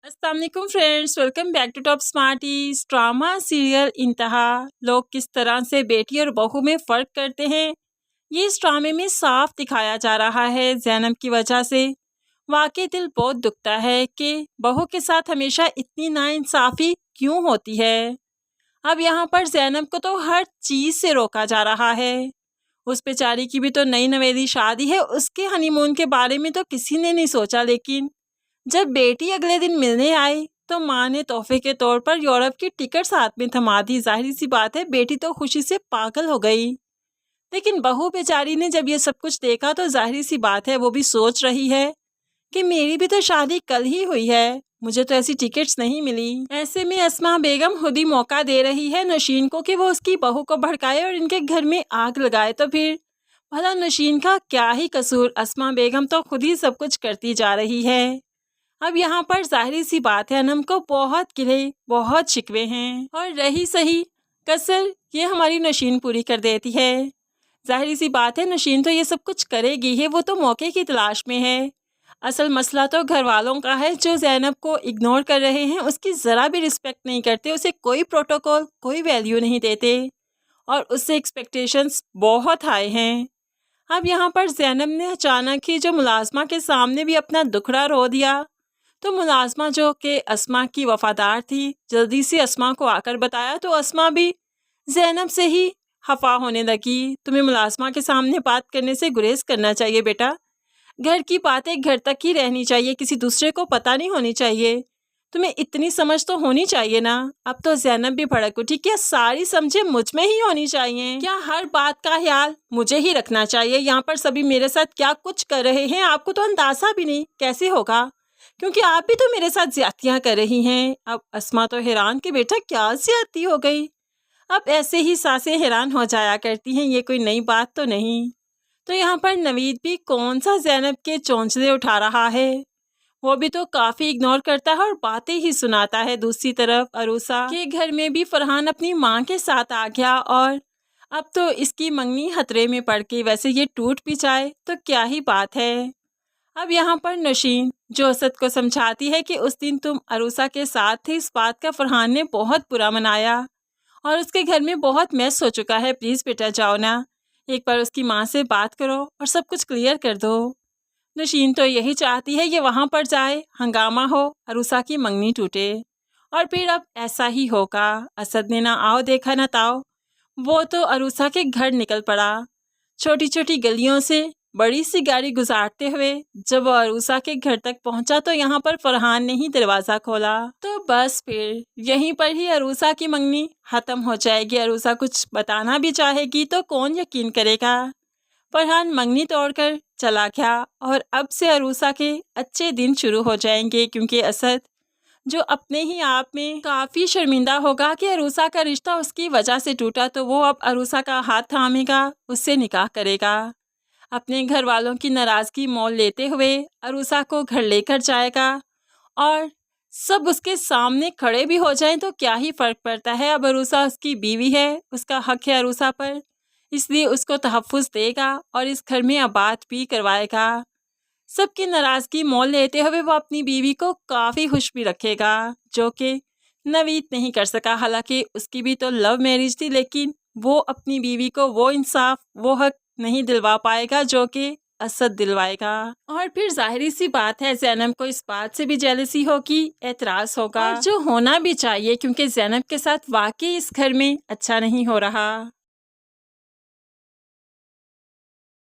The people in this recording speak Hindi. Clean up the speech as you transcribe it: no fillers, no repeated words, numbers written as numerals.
अस्सलाम वालेकुम friends, welcome back to Top Smarties. Drama serial Inteha लोग किस तरह से बेटी और बहू में फ़र्क करते हैं, ये इस ड्रामे में साफ दिखाया जा रहा है। ज़ैनब की वजह से वाकई दिल बहुत दुखता है कि बहू के साथ हमेशा इतनी नाइंसाफ़ी क्यों होती है। अब यहाँ पर ज़ैनब को तो हर चीज़ से रोका जा रहा है। उस बेचारी की भी तो नई नवेली शादी है, उसके हनीमून के बारे में तो किसी ने नहीं सोचा। लेकिन जब बेटी अगले दिन मिलने आई तो माँ ने तोहफे के तौर पर यूरोप की टिकट साथ में थमा दी। जाहिर सी बात है बेटी तो खुशी से पागल हो गई। लेकिन बहू बेचारी ने जब ये सब कुछ देखा तो जाहिर सी बात है वो भी सोच रही है कि मेरी भी तो शादी कल ही हुई है, मुझे तो ऐसी टिकट्स नहीं मिली। ऐसे में अस्मा बेगम खुद ही मौका दे रही है नौशीन को कि वो उसकी बहू को भड़काए और इनके घर में आग लगाए। तो फिर भला नौशीन का क्या ही कसूर, अस्मा बेगम तो खुद ही सब कुछ करती जा रही है। अब यहाँ पर जाहिर सी बात है अनम को बहुत गिले बहुत शिकवे हैं, और रही सही कसर ये हमारी नौशीन पूरी कर देती है। जाहिर सी बात है नौशीन तो ये सब कुछ करेगी ही, वो तो मौके की तलाश में है। असल मसला तो घर वालों का है जो ज़ैनब को इग्नोर कर रहे हैं, उसकी ज़रा भी रिस्पेक्ट नहीं करते, उसे कोई प्रोटोकॉल कोई वैल्यू नहीं देते और उससे एक्सपेक्टेशंस बहुत हाई हैं। अब यहाँ पर ज़ैनब ने अचानक ही जो मुलाजमा के सामने भी अपना दुखड़ा रो दिया, तो मुलाजमा जो कि अस्मा की वफादार थी जल्दी से अस्मा को आकर बताया, तो अस्मा भी ज़ैनब से ही खफा होने लगी। तुम्हें मुलाजमा के सामने बात करने से गुरेज करना चाहिए बेटा, घर की बातें घर तक ही रहनी चाहिए, किसी दूसरे को पता नहीं होनी चाहिए। तुम्हें इतनी समझ तो होनी चाहिए ना। अब तो ज़ैनब भी भड़क उठी, क्या सारी समझे मुझ में ही होनी चाहिए, क्या हर बात का ख्याल मुझे ही रखना चाहिए। यहाँ पर सभी मेरे साथ क्या कुछ कर रहे हैं आपको तो अंदाज़ा भी नहीं कैसे होगा, क्योंकि आप भी तो मेरे साथ ज्यादतियाँ कर रही हैं। अब अस्मा तो हैरान कि बेटा क्या ज्यादती हो गई। अब ऐसे ही सासें हैरान हो जाया करती हैं, ये कोई नई बात तो नहीं। तो यहाँ पर नवीद भी कौन सा ज़ैनब के चौंचले उठा रहा है, वो भी तो काफ़ी इग्नोर करता है और बातें ही सुनाता है। दूसरी तरफ अरूसा के घर में भी फरहान अपनी माँ के साथ आ गया और अब तो इसकी मंगनी खतरे में पड़ गई। वैसे ये टूट भी जाए तो क्या ही बात है। अब यहाँ पर नौशीन जो असद को समझाती है कि उस दिन तुम अरूसा के साथ थे, इस बात का फरहान ने बहुत बुरा मनाया और उसके घर में बहुत मैस हो चुका है, प्लीज़ बेटा जाओ ना, एक बार उसकी माँ से बात करो और सब कुछ क्लियर कर दो। नौशीन तो यही चाहती है कि वहाँ पर जाए, हंगामा हो, अरूसा की मंगनी टूटे और फिर अब ऐसा ही होगा। असद ने ना आओ देखा ना ताओ, वो तो अरूसा के घर निकल पड़ा। छोटी छोटी गलियों से बड़ी सी गाड़ी गुजारते हुए जब वो अरूसा के घर तक पहुंचा तो यहाँ पर फरहान ने ही दरवाज़ा खोला। तो बस फिर यहीं पर ही अरूसा की मंगनी ख़त्म हो जाएगी। अरूसा कुछ बताना भी चाहेगी तो कौन यकीन करेगा। फरहान मंगनी तोड़कर चला गया और अब से अरूसा के अच्छे दिन शुरू हो जाएंगे, क्योंकि असद जो अपने ही आप में काफ़ी शर्मिंदा होगा कि अरूसा का रिश्ता उसकी वजह से टूटा, तो वो अब अरूसा का हाथ थामेगा, उससे निकाह करेगा। अपने घर वालों की नाराज़गी मोल लेते हुए अरूसा को घर लेकर जाएगा और सब उसके सामने खड़े भी हो जाएं तो क्या ही फ़र्क पड़ता है। अब अरूसा उसकी बीवी है, उसका हक है अरूसा पर, इसलिए उसको तहफ़्फ़ुज़ देगा और इस घर में आबाद भी करवाएगा। सबकी नाराज़गी मोल लेते हुए वो अपनी बीवी को काफ़ी खुश भी रखेगा, जो कि नवीद नहीं कर सका। हालांकि उसकी भी तो लव मैरिज थी, लेकिन वो अपनी बीवी को वो इंसाफ वो हक नहीं दिलवा पाएगा जो कि असद दिलवाएगा। और फिर जाहिर सी बात है ज़ैनब को इस बात से भी जेलसी होगी, एतराज़ होगा, और जो होना भी चाहिए, क्योंकि ज़ैनब के साथ वाकई इस घर में अच्छा नहीं हो रहा।